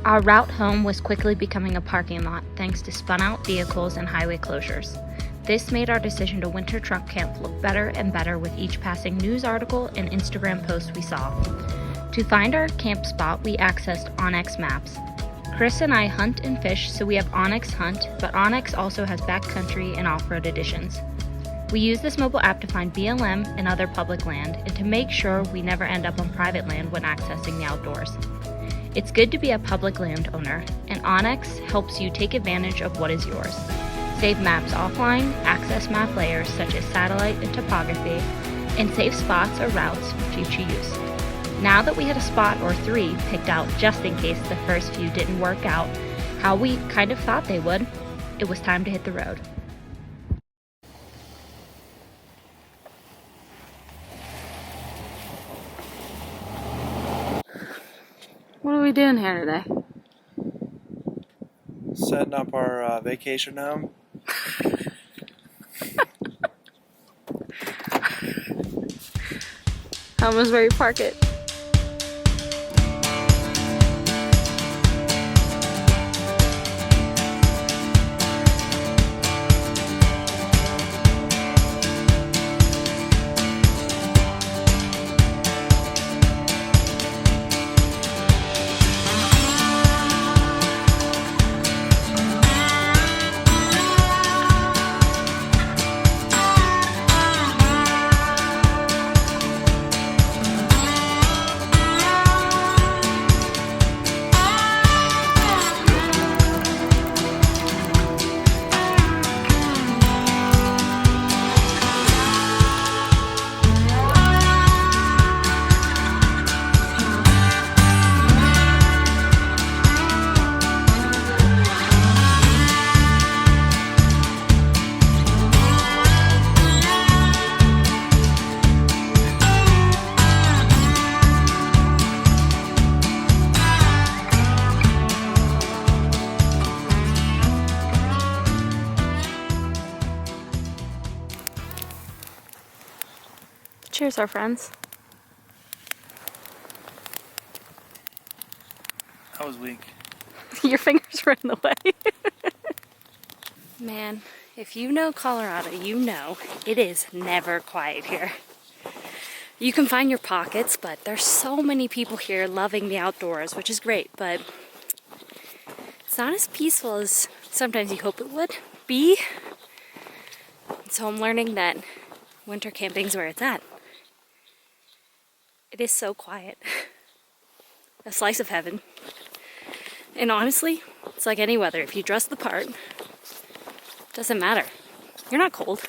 Our route home was quickly becoming a parking lot thanks to spun-out vehicles and highway closures. This made our decision to winter truck camp look better and better with each passing news article and Instagram post we saw. To find our camp spot, we accessed onX Maps. Chris and I hunt and fish, so we have onX Hunt, but onX also has backcountry and off-road editions. We use this mobile app to find BLM and other public land and to make sure we never end up on private land when accessing the outdoors. It's good to be a public landowner, and onX helps you take advantage of what is yours. Save maps offline, access map layers such as satellite and topography, and save spots or routes for future use. Now that we had a spot or 3 picked out just in case the first few didn't work out how we kind of thought they would, it was time to hit the road. What are we doing here today? Setting up our vacation home. Home is where you park it. Cheers, our friends. That was weak. Your fingers were in the way. Man, if you know Colorado, you know it is never quiet here. You can find your pockets, but there's so many people here loving the outdoors, which is great, but it's not as peaceful as sometimes you hope it would be. So I'm learning that winter camping's where it's at. It is so quiet. A slice of heaven. And honestly, it's like any weather. If you dress the part, it doesn't matter. You're not cold.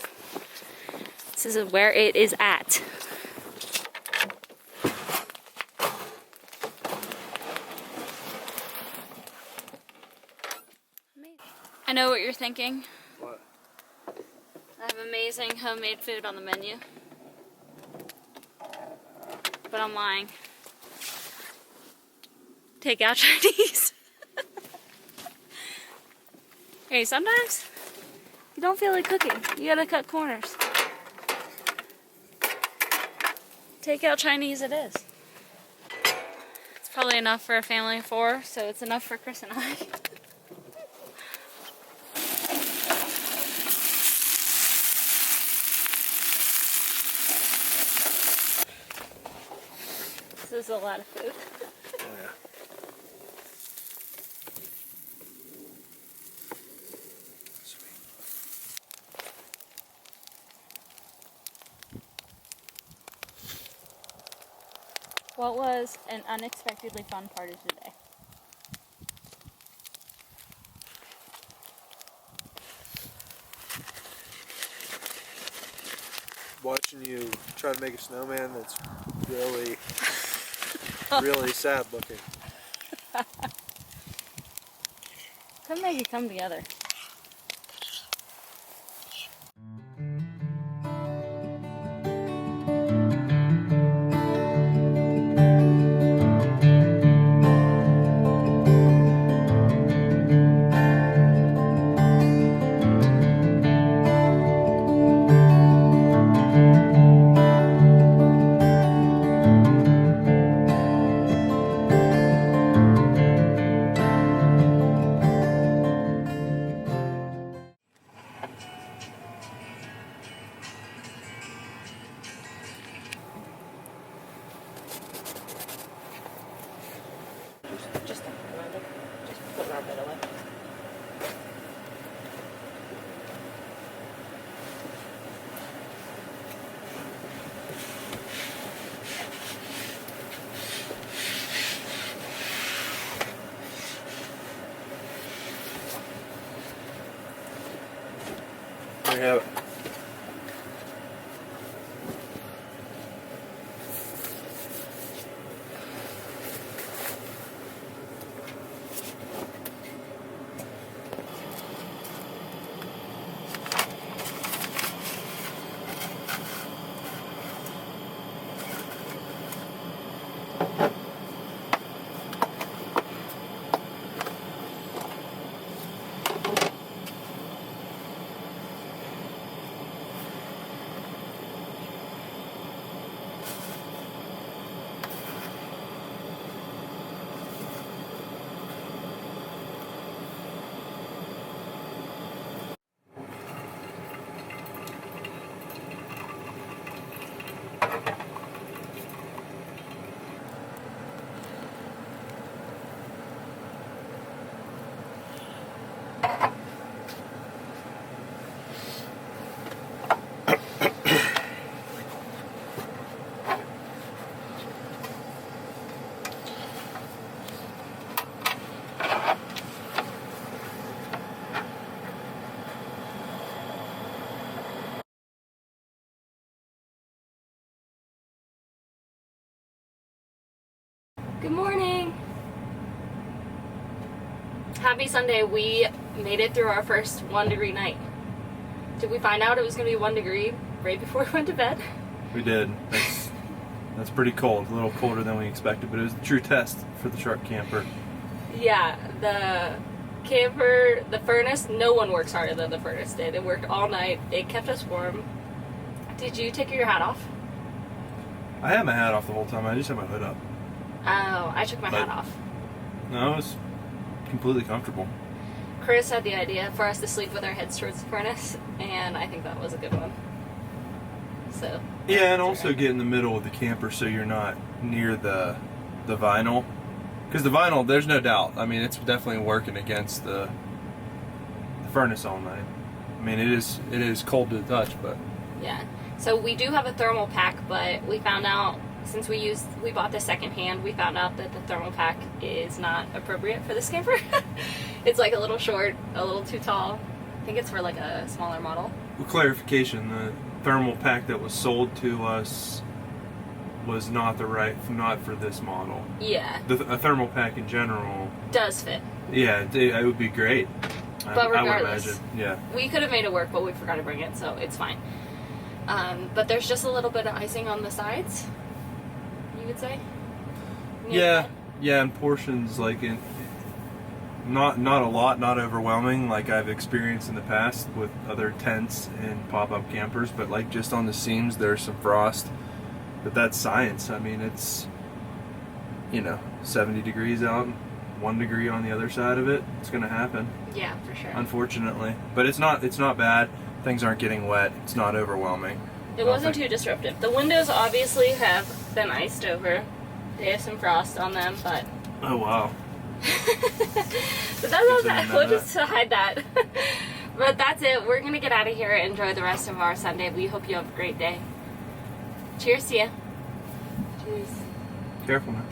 This is where it is at. I know what you're thinking. What? I have amazing homemade food on the menu. But I'm lying. Take out Chinese. Hey, sometimes you don't feel like cooking. You gotta cut corners. Take out Chinese it is. It's probably enough for a family of 4, so it's enough for Chris and I. This is a lot of food. Oh yeah. What was an unexpectedly fun part of today? Watching you try to make a snowman that's really, really sad looking. Couldn't make it come together. you have it. Good morning! Happy Sunday. We made it through our first 1 degree night. Did we find out it was going to be 1 degree right before we went to bed? We did. That's pretty cold. A little colder than we expected, but it was the true test for the truck camper. Yeah, the camper, the furnace, no one works harder than the furnace did. It worked all night. It kept us warm. Did you take your hat off? I had my hat off the whole time. I just had my hood up. Oh, I took my hat off. No, it was completely comfortable. Chris had the idea for us to sleep with our heads towards the furnace, and I think that was a good one. So yeah, and also get in the middle of the camper so you're not near the vinyl. Because the vinyl, there's no doubt. I mean, it's definitely working against the furnace all night. I mean, it is cold to the touch, but yeah. So we do have a thermal pack, but we found out since we bought this secondhand, we found out that the thermal pack is not appropriate for this camper. It's like a little short, a little too tall. I think it's for like a smaller model. Well, clarification: the thermal pack that was sold to us was not for this model. Yeah. A thermal pack in general does fit. Yeah, it would be great. But regardless, I would imagine. Yeah. We could have made it work, but we forgot to bring it, so it's fine. But there's just a little bit of icing on the sides, you would say? Yeah, in portions, like not a lot, not overwhelming, like I've experienced in the past with other tents and pop-up campers, but like just on the seams there's some frost. But that's science. I mean, it's 70 degrees out, 1 degree on the other side of it. It's gonna happen. Yeah, for sure. Unfortunately, but it's not bad. Things aren't getting wet. It's not overwhelming. It wasn't too disruptive. The windows obviously have been iced over. They have some frost on them, but... Oh, wow. But we'll just hide that. But that's it. We're going to get out of here and enjoy the rest of our Sunday. We hope you have a great day. Cheers to you. Cheers. Careful, man.